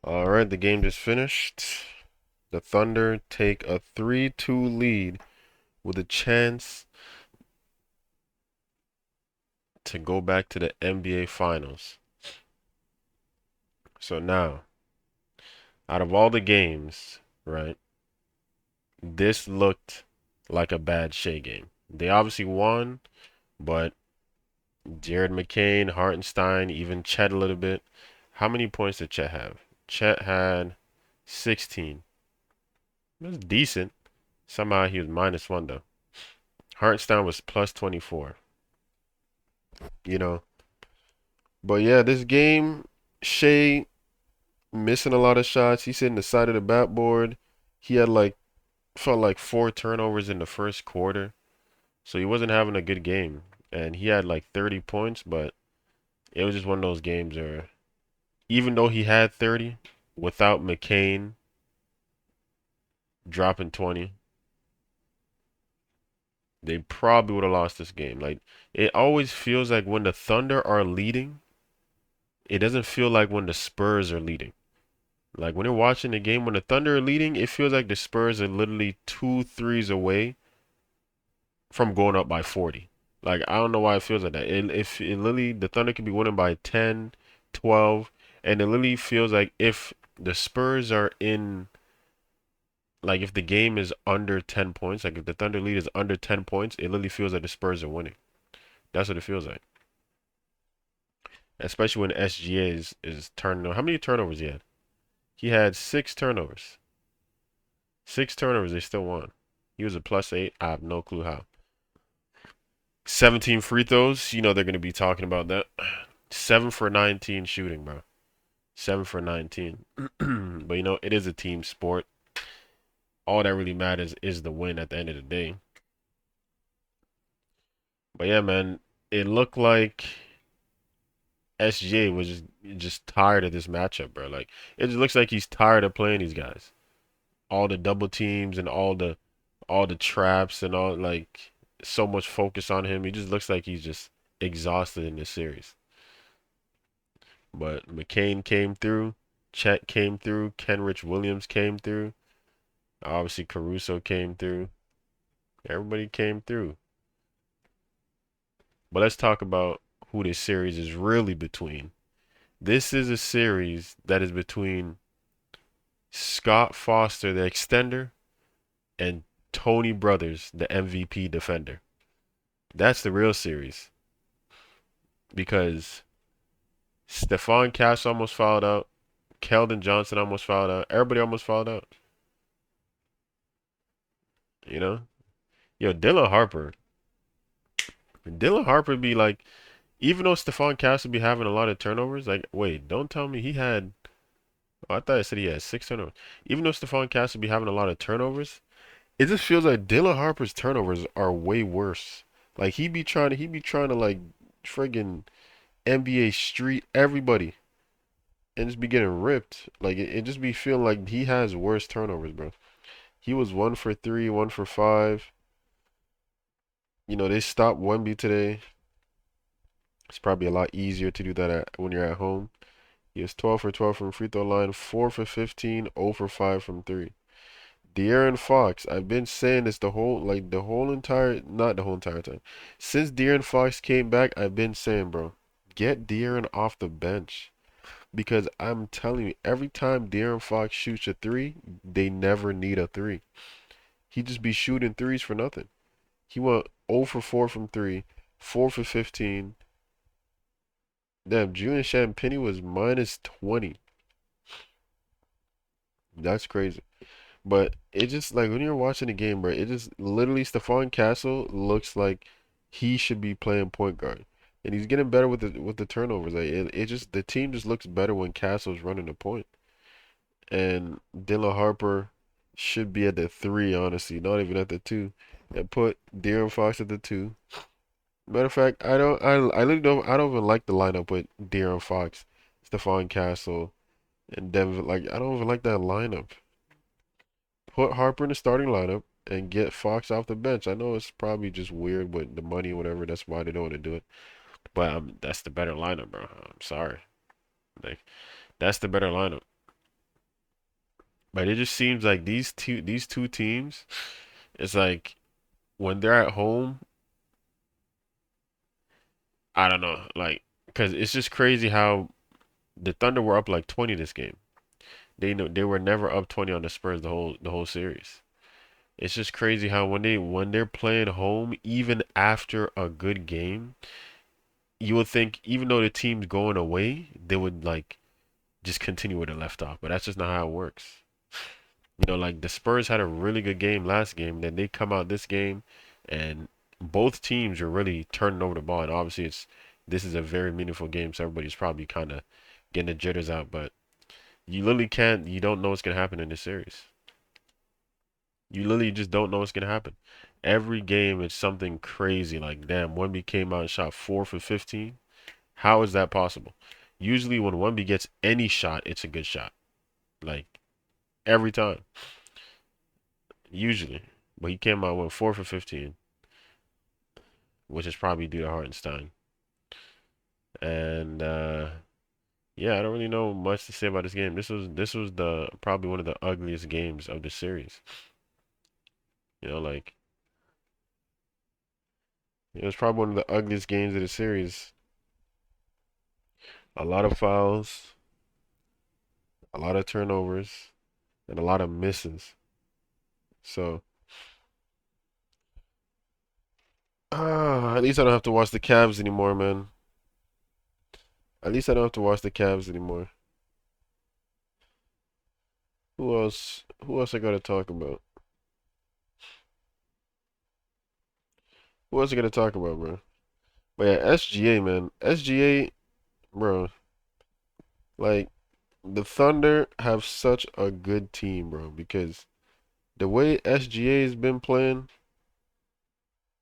All right, the game just finished. The Thunder take a 3-2 lead with a chance to go back to the NBA Finals. So now, out of all the games, right, this looked like a bad Shea game. They obviously won, but Jared McCain, Hartenstein, even Chet a little bit. How many points did Chet have? Chet had 16. It was decent. Somehow he was -1 though. Hartenstein was plus 24. You know, but yeah, this game, Shea missing a lot of shots. He's hitting the side of the backboard. He had felt like 4 turnovers in the first quarter, so he wasn't having a good game. And he had like 30 points, but it was just one of those games where even though he had 30, without McCain dropping 20, they probably would have lost this game. Like it always feels like when the Thunder are leading, it doesn't feel like when the Spurs are leading. Like when you're watching the game, when the Thunder are leading, it feels like the Spurs are literally two threes away from going up by 40. Like I don't know why it feels like that. If it literally the Thunder could be winning by 10, 12, and it literally feels like if the Spurs are in, like if the game is under 10 points, like if the Thunder lead is under 10 points, it literally feels like the Spurs are winning. That's what it feels like. Especially when SGA is turning. How many turnovers he had? He had 6 turnovers. 6 turnovers, they still won. He was a +8. I have no clue how. 17 free throws. You know they're going to be talking about that. 7 for 19 shooting, bro. 7 for 19. But you know, it is a team sport. All that really matters is the win at the end of the day. But yeah, man, it looked like SJ was just tired of this matchup, bro. Like it just looks like he's tired of playing these guys. All the double teams and all the traps and all, like so much focus on him. He just looks like he's just exhausted in this series. But McCain came through, Chet came through, Kenrich Williams came through, obviously Caruso came through. Everybody came through. But let's talk about who this series is really between. This is a series that is between Scott Foster, the extender, and Tony Brothers, the MVP defender. That's the real series because Stephon Cash almost fouled out. Keldon Johnson almost fouled out. Everybody almost fouled out. You know? Yo, Dylan Harper be like, even though Stephon Cash would be having a lot of turnovers, like, wait, don't tell me he had. Oh, I thought I said he had 6 turnovers. Even though Stephon Cash would be having a lot of turnovers, it just feels like Dylan Harper's turnovers are way worse. Like he be trying to like friggin' NBA street everybody and just be getting ripped. Like it just be feeling like he has worse turnovers, bro. He was 1 for 3, 1 for 5. You know, they stopped Wemby today. It's probably a lot easier to do that when you're at home. He was 12 for 12 from free throw line, 4 for 15, 0 for 5 from 3. De'Aaron Fox, I've been saying this the whole entire, not the whole entire time. Since De'Aaron Fox came back, I've been saying, bro, get De'Aaron off the bench. Because I'm telling you, every time De'Aaron Fox shoots a three, they never need a three. He just be shooting threes for nothing. He went 0 for 4 from 3, 4 for 15. Damn, Julian Champagnie was -20. That's crazy. But it just like when you're watching the game, bro, it just literally Stephon Castle looks like he should be playing point guard. And he's getting better with the turnovers. Like it just the team just looks better when Castle's running the point. And Dylan Harper should be at the three, honestly, not even at the two. And put De'Aaron Fox at the two. Matter of fact, I literally don't even like the lineup with De'Aaron Fox, Stephon Castle, and Devin. Like I don't even like that lineup. Put Harper in the starting lineup and get Fox off the bench. I know it's probably just weird with the money or whatever. That's why they don't want to do it. But that's the better lineup, bro. I'm sorry. Like that's the better lineup. But it just seems like these two teams, it's like when they're at home, I don't know, like because it's just crazy how the Thunder were up like 20 this game. They know they were never up 20 on the Spurs the whole series. It's just crazy how when they're playing home, even after a good game, you would think even though the team's going away, they would like just continue where they left off. But that's just not how it works. You know, like the Spurs had a really good game last game, then they come out this game, and both teams are really turning over the ball. And obviously, it's this is a very meaningful game, so everybody's probably kind of getting the jitters out. But you literally can't, you don't know what's gonna happen in this series. You literally just don't know what's gonna happen. Every game is something crazy. Like, damn, Wemby came out and shot 4 for 15. How is that possible? Usually, when Wemby gets any shot, it's a good shot. Like every time. Usually. But he came out with 4 for 15, which is probably due to Hartenstein. And yeah, I don't really know much to say about this game. This was the probably one of the ugliest games of the series. You know, like it was probably one of the ugliest games of the series. A lot of fouls, a lot of turnovers, and a lot of misses. So, at least I don't have to watch the Cavs anymore, man. At least I don't have to watch the Cavs anymore. Who else? Who else I gotta talk about? Who else I gotta talk about, bro? But yeah, SGA, man. SGA, bro. Like the Thunder have such a good team, bro. Because the way SGA has been playing,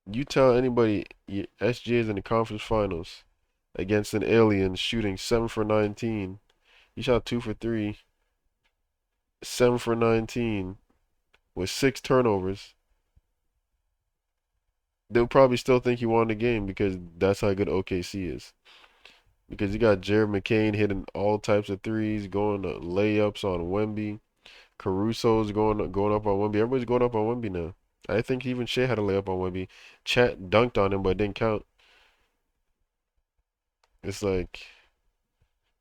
you tell anybody SGA is in the conference finals against an alien shooting 7 for 19. He shot 2 for 3, 7 for 19 with 6 turnovers. They'll probably still think he won the game because that's how good OKC is. Because you got Jared McCain hitting all types of threes, going to layups on Wemby. Caruso's going up on Wemby. Everybody's going up on Wemby now. I think even Shea had a layup on Wemby. Chat dunked on him, but it didn't count. It's like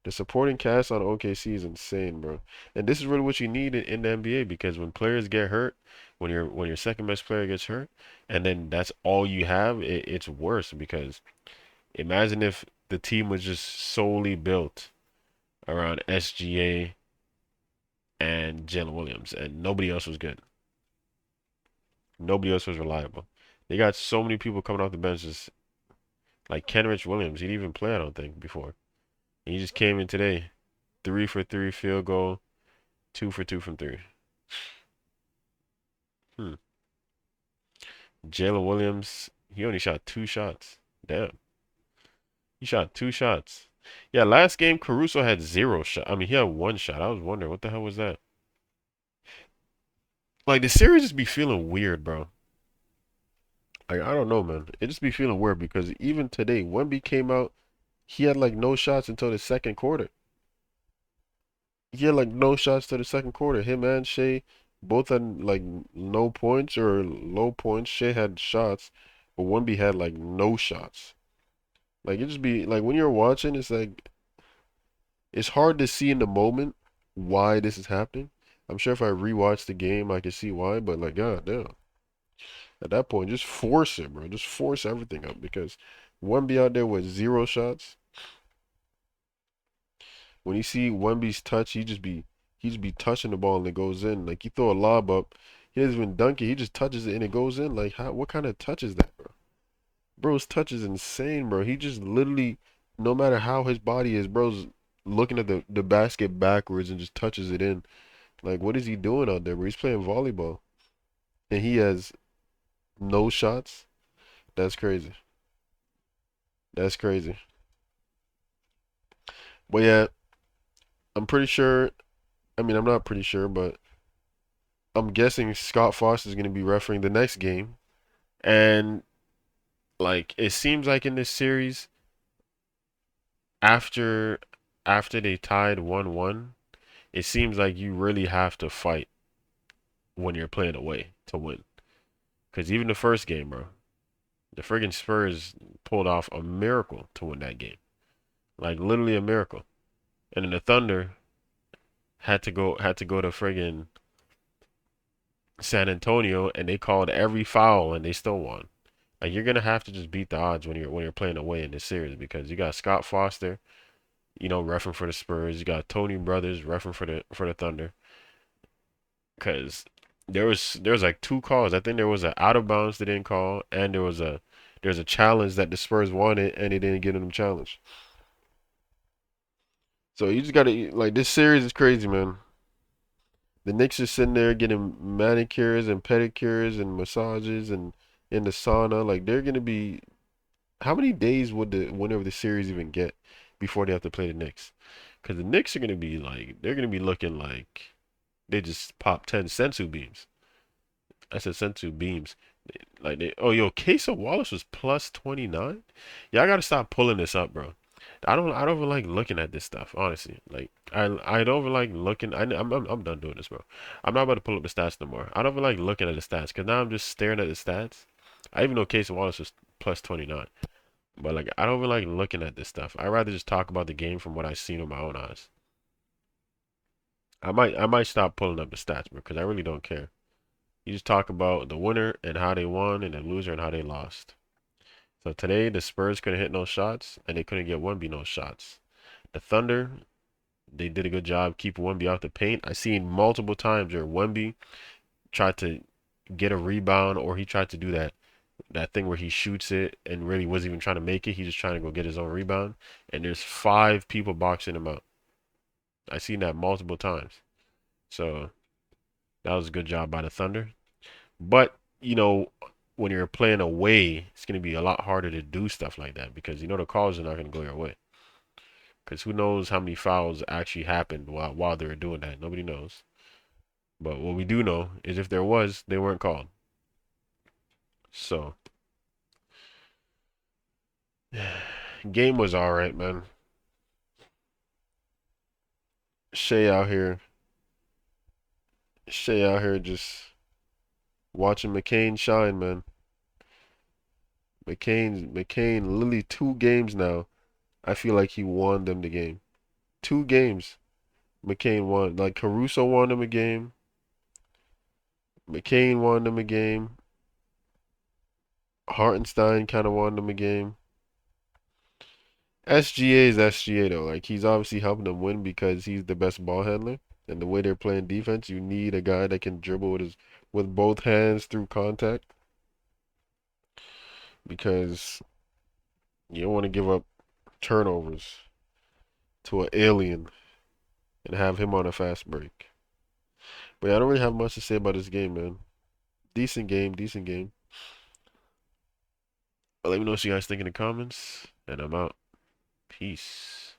the supporting cast on OKC is insane, bro. And this is really what you need in the NBA because when players get hurt, when your second best player gets hurt, and then that's all you have, it's worse because imagine if the team was just solely built around SGA and Jalen Williams, and nobody else was good. Nobody else was reliable. They got so many people coming off the bench, just like Kenrich Williams. He didn't even play, I don't think, before. He just came in today, 3 for 3 field goal, 2 for 2 from three. Hmm. Jalen Williams, he only shot 2 shots. Damn, he shot 2 shots. Yeah, last game Caruso had 0 shot. I mean, he had 1 shot. I was wondering what the hell was that. Like the series just be feeling weird, bro. Like I don't know, man. It just be feeling weird because even today, Wemby came out, he had like no shots until the second quarter. He had like no shots to the second quarter. Him and Shea both had like no points or low points. Shea had shots, but Wemby had like no shots. Like it just be like when you're watching, it's like it's hard to see in the moment why this is happening. I'm sure if I rewatch the game, I can see why, but like God damn. At that point, just force it, bro. Just force everything up because Wemby out there with 0 shots. When you see Wemby's touch, he just be touching the ball and it goes in. Like you throw a lob up, he doesn't even dunk it. He just touches it and it goes in. Like how? What kind of touch is that, bro? Bro's touch is insane, bro. He just literally, no matter how his body is, bro's looking at the basket backwards and just touches it in. Like what is he doing out there, bro? He's playing volleyball and he has no shots. That's crazy. That's crazy. But yeah, I'm pretty sure. I mean, I'm not pretty sure, but I'm guessing Scott Foster is going to be refereeing the next game. And like it seems like in this series, after after they tied 1-1, it seems like you really have to fight when you're playing away to win. Because even the first game, bro, the friggin' Spurs pulled off a miracle to win that game. Like literally a miracle. And then the Thunder had to go to friggin' San Antonio and they called every foul and they still won. Like you're gonna have to just beat the odds when you're playing away in this series because you got Scott Foster, refereeing for the Spurs. You got Tony Brothers refereeing for the Thunder. Cause there was like two calls. I think there was an out of bounds they didn't call, and there's a challenge that the Spurs wanted and they didn't give them challenge. So you just gotta like this series is crazy, man. The Knicks are sitting there getting manicures and pedicures and massages and in the sauna. Like they're gonna be. How many days would the winner of the series even get before they have to play the Knicks? Because the Knicks are gonna be like they're gonna be looking like they just popped 10 sensu beams. I said sensu beams. Like they. Oh yo, Queso Wallace was plus 29. Yeah, I gotta stop pulling this up, bro. I don't even like looking at this stuff, honestly. Like I don't even like looking. I'm done doing this, bro. I'm not about to pull up the stats no more. I don't even like looking at the stats because now I'm just staring at the stats. I even know Casey Wallace was plus 29, but like I don't even like looking at this stuff. I rather just talk about the game from what I've seen with my own eyes. I might stop pulling up the stats, bro, because I really don't care. You just talk about the winner and how they won, and the loser and how they lost. So today the Spurs couldn't hit no shots, and they couldn't get Wemby no shots. The Thunder, they did a good job keeping Wemby out the paint. I seen multiple times where Wemby tried to get a rebound or he tried to do that thing where he shoots it and really wasn't even trying to make it. He's just trying to go get his own rebound. And there's five people boxing him out. I seen that multiple times. So that was a good job by the Thunder. But, when you're playing away, it's going to be a lot harder to do stuff like that because the calls are not going to go your way. Because who knows how many fouls actually happened while they were doing that? Nobody knows. But what we do know is if there was, they weren't called. So, game was all right, man. Shay out here, Shay out here just watching McCain shine, man. McCain, literally 2 games now. I feel like he won them the game. 2 games, McCain won. Like Caruso won them a game. McCain won them a game. Hartenstein kind of won them a game. SGA is SGA though. Like he's obviously helping them win because he's the best ball handler. And the way they're playing defense, you need a guy that can dribble with both hands through contact because you don't want to give up turnovers to an alien and have him on a fast break. But yeah, I don't really have much to say about this game, man. Decent game, decent game. Let me know what you guys think in the comments, and I'm out. Peace.